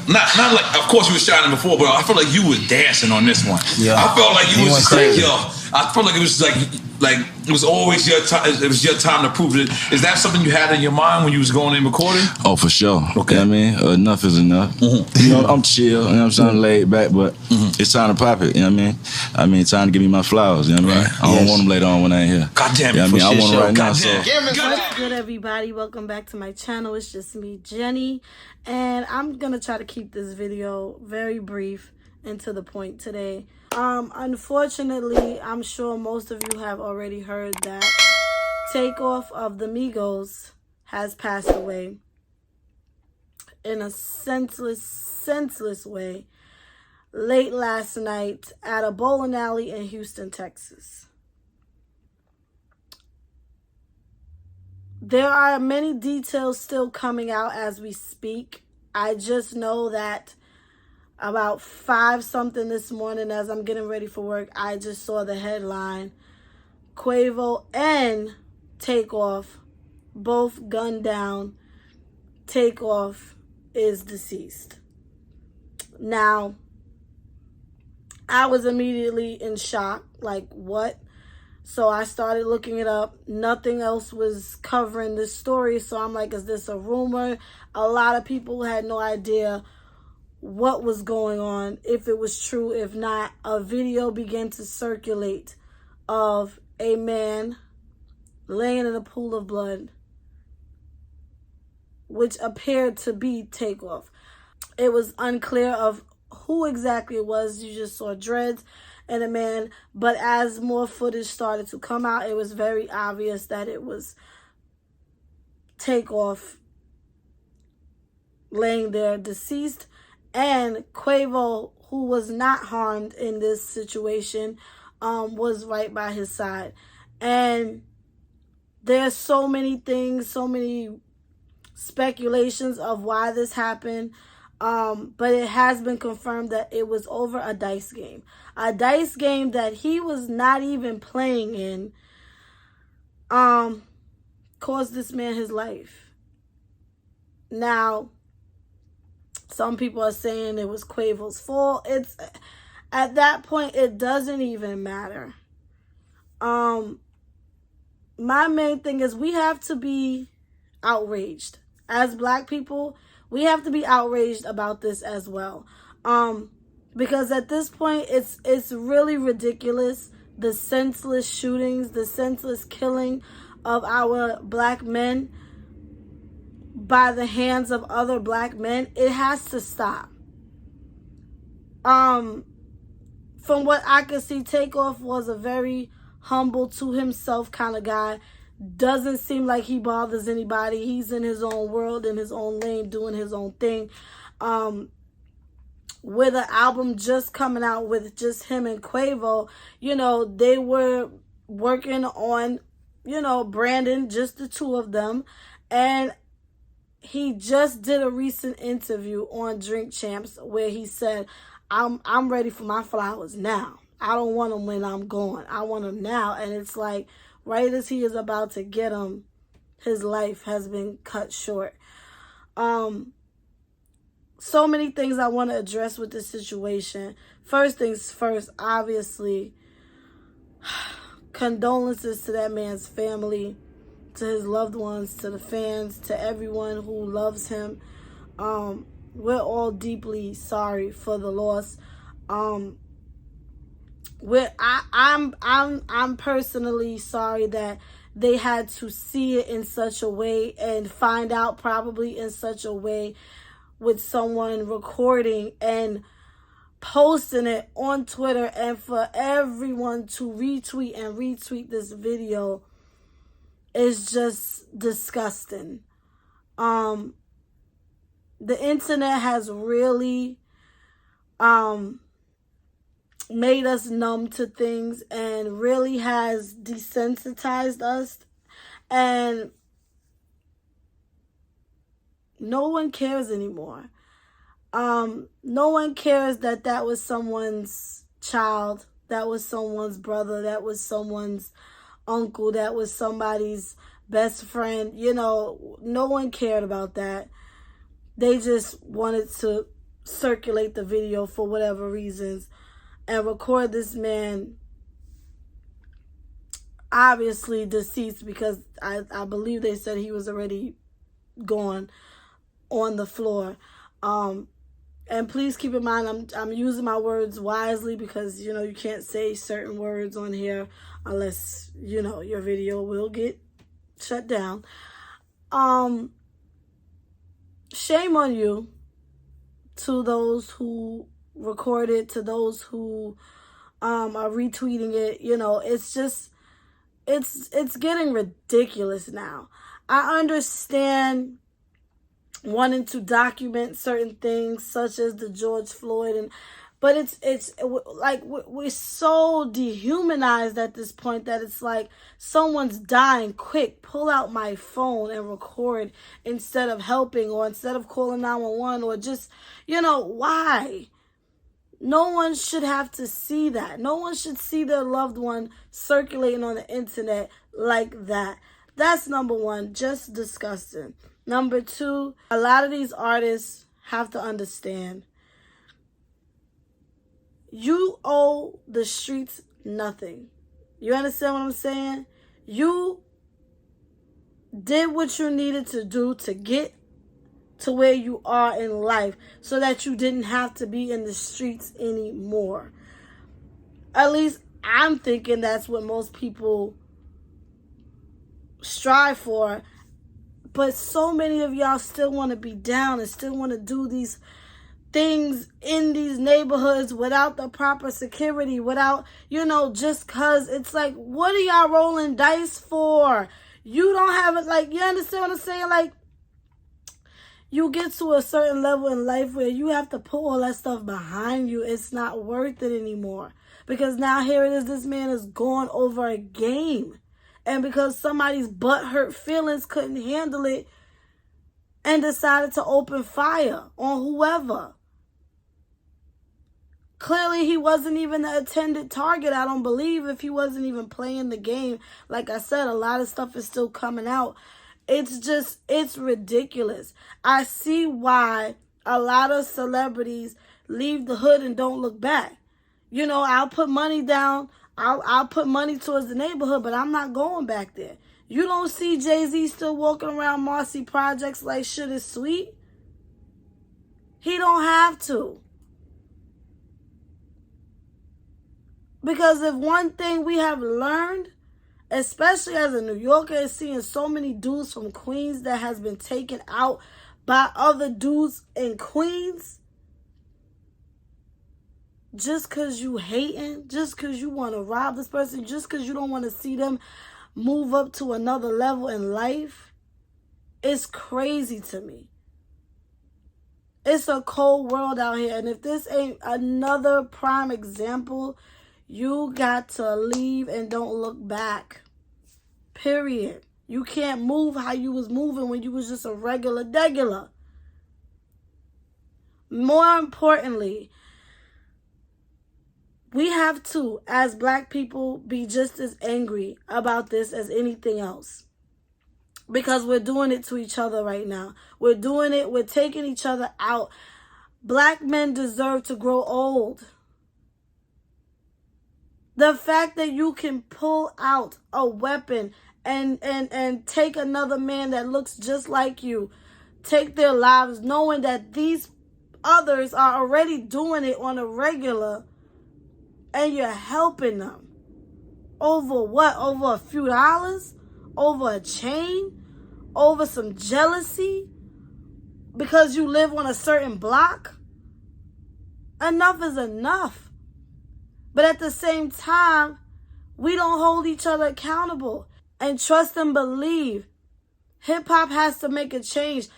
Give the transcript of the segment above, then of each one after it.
not like, of course you were shining before, but I felt like you were dancing on this one. Yeah. I felt like you was just crazy. Like, yo, I felt like it was like it was always your time. It was your time to prove it. Is that something you had in your mind when you was going in recording? Oh, for sure. Okay. You know what I mean? Enough is enough. Mm-hmm. You know, I'm chill, you know what I'm saying, laid back, but it's time to pop it, you know what I mean? I mean, time to give me my flowers, you know what I mean? Right. I don't want them later on when I ain't here. God damn it. You know what I mean? I want them right now, so. What's good, everybody? Welcome back to my channel. It's just me, Jenny, and I'm gonna try to keep this video very brief and to the point today. Unfortunately, I'm sure most of you have already heard that Takeoff of the Migos has passed away in a senseless way late last night at a bowling alley in Houston, Texas. There are many details still coming out as we speak. I just know that about 5-something this morning as I'm getting ready for work, I just saw the headline, Quavo and Takeoff both gunned down. Takeoff is deceased. Now, I was immediately in shock, like, what? So I started looking it up. Nothing else was covering this story. So I'm like, is this a rumor? A lot of people had no idea what was going on, if it was true. If not, a video began to circulate of a man laying in a pool of blood, which appeared to be Takeoff. It was unclear of who exactly it was. You just saw dreads and a man, but as more footage started to come out, it was very obvious that it was Takeoff laying there deceased, and Quavo, who was not harmed in this situation, was right by his side. And there's so many things, so many speculations of why this happened. But it has been confirmed that it was over a dice game. A dice game that he was not even playing in, caused this man his life. Now, some people are saying it was Quavo's fault. It's, at that point, it doesn't even matter. My main thing is we have to be outraged. As Black people, we have to be outraged about this as well. Because at this point, it's really ridiculous. The senseless shootings, the senseless killing of our Black men by the hands of other Black men, it has to stop. From what I could see, Takeoff was a very humble to himself kind of guy. Doesn't seem like he bothers anybody. He's in his own world, in his own lane, doing his own thing. With an album just coming out with just him and Quavo, you know, they were working on, you know, branding just the two of them. And he just did a recent interview on Drink Champs where he said, I'm ready for my flowers now. I don't want them when I'm gone. I want them now. And it's like, right as he is about to get them, his life has been cut short. So many things I want to address with this situation. First things first, obviously, condolences to that man's family, to his loved ones, to the fans, to everyone who loves him. We're all deeply sorry for the loss. I'm personally sorry that they had to see it in such a way and find out probably in such a way, with someone recording and posting it on Twitter, and for everyone to retweet this video is just disgusting. The internet has really made us numb to things and really has desensitized us, and no one cares anymore. No one cares that that was someone's child, that was someone's brother, that was someone's uncle, that was somebody's best friend. You know, no one cared about that. They just wanted to circulate the video for whatever reasons and record this man obviously deceased, because I believe they said he was already gone, on the floor. And please keep in mind, I'm using my words wisely, because, you know, you can't say certain words on here unless, you know, your video will get shut down. Shame on you, to those who record it, to those who are retweeting it. You know, it's just, it's getting ridiculous now. I understand wanting to document certain things such as the George Floyd, but it's like we're so dehumanized at this point that it's like, someone's dying, quick, pull out my phone and record instead of helping, or instead of calling 911, or just, you know, why? No one should have to see that. No one should see their loved one circulating on the internet like that. That's number one, just disgusting. Number two, a lot of these artists have to understand, you owe the streets nothing. You understand what I'm saying? You did what you needed to do to get to where you are in life, so that you didn't have to be in the streets anymore. At least I'm thinking that's what most people strive for. But so many of y'all still want to be down and still want to do these things in these neighborhoods without the proper security, without, you know, just cause. It's like, what are y'all rolling dice for? You don't have it. Like, you understand what I'm saying? Like, you get to a certain level in life where you have to put all that stuff behind you. It's not worth it anymore. Because now here it is, this man is going over a game. And because somebody's butthurt feelings couldn't handle it and decided to open fire on whoever. Clearly, he wasn't even the intended target, I don't believe, if he wasn't even playing the game. Like I said, a lot of stuff is still coming out. It's ridiculous. I see why a lot of celebrities leave the hood and don't look back. You know, I'll put money down. I'll put money towards the neighborhood, but I'm not going back there. You don't see Jay-Z still walking around Marcy Projects like shit is sweet. He don't have to. Because if one thing we have learned, especially as a New Yorker, is seeing so many dudes from Queens that has been taken out by other dudes in Queens, just because you hating, just because you want to rob this person, just because you don't want to see them move up to another level in life, it's crazy to me. It's a cold world out here. And if this ain't another prime example, you got to leave and don't look back. Period. You can't move how you was moving when you was just a regular. More importantly, we have to, as black people, be just as angry about this as anything else. Because we're doing it to each other right now. We're doing it. We're taking each other out. Black men deserve to grow old. The fact that you can pull out a weapon and take another man that looks just like you, take their lives, knowing that these others are already doing it on a regular, and you're helping them. Over what? Over a few dollars? Over a chain? Over some jealousy? Because you live on a certain block? Enough is enough. But at the same time, we don't hold each other accountable. And trust and believe, hip-hop has to make a change.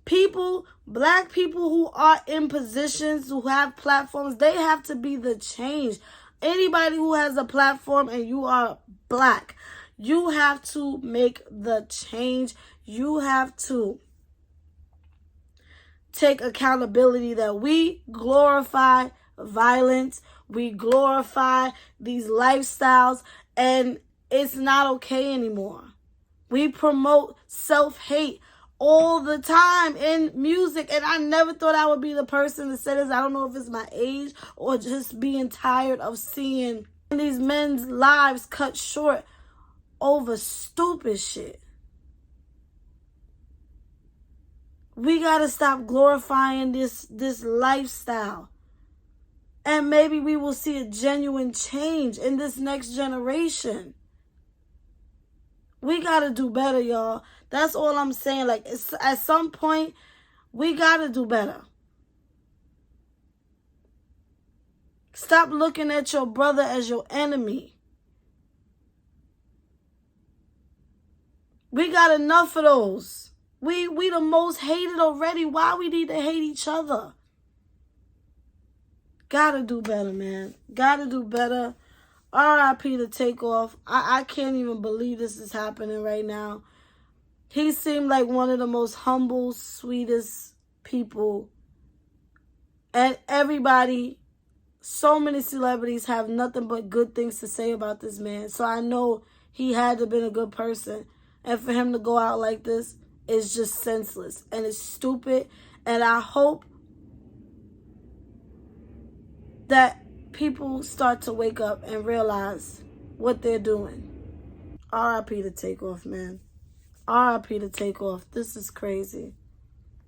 People, black people who are in positions, who have platforms, they have to be the change. Anybody who has a platform and you are black, you have to make the change. You have to take accountability that we glorify violence, we glorify these lifestyles, and it's not okay anymore. We promote self-hate all the time in music. And I never thought I would be the person to say this. I don't know if it's my age or just being tired of seeing these men's lives cut short over stupid shit. We got to stop glorifying this lifestyle. And maybe we will see a genuine change in this next generation. We got to do better, y'all. That's all I'm saying. Like, at some point, we got to do better. Stop looking at your brother as your enemy. We got enough of those. We the most hated already. Why we need to hate each other? Gotta do better, man. Gotta do better. R.I.P. to Takeoff. I can't even believe this is happening right now. He seemed like one of the most humble, sweetest people. And everybody, so many celebrities have nothing but good things to say about this man. So I know he had to have been a good person. And for him to go out like this is just senseless. And it's stupid. And I hope that people start to wake up and realize what they're doing. R.I.P. to Takeoff, man. R.I.P. to Takeoff. This is crazy.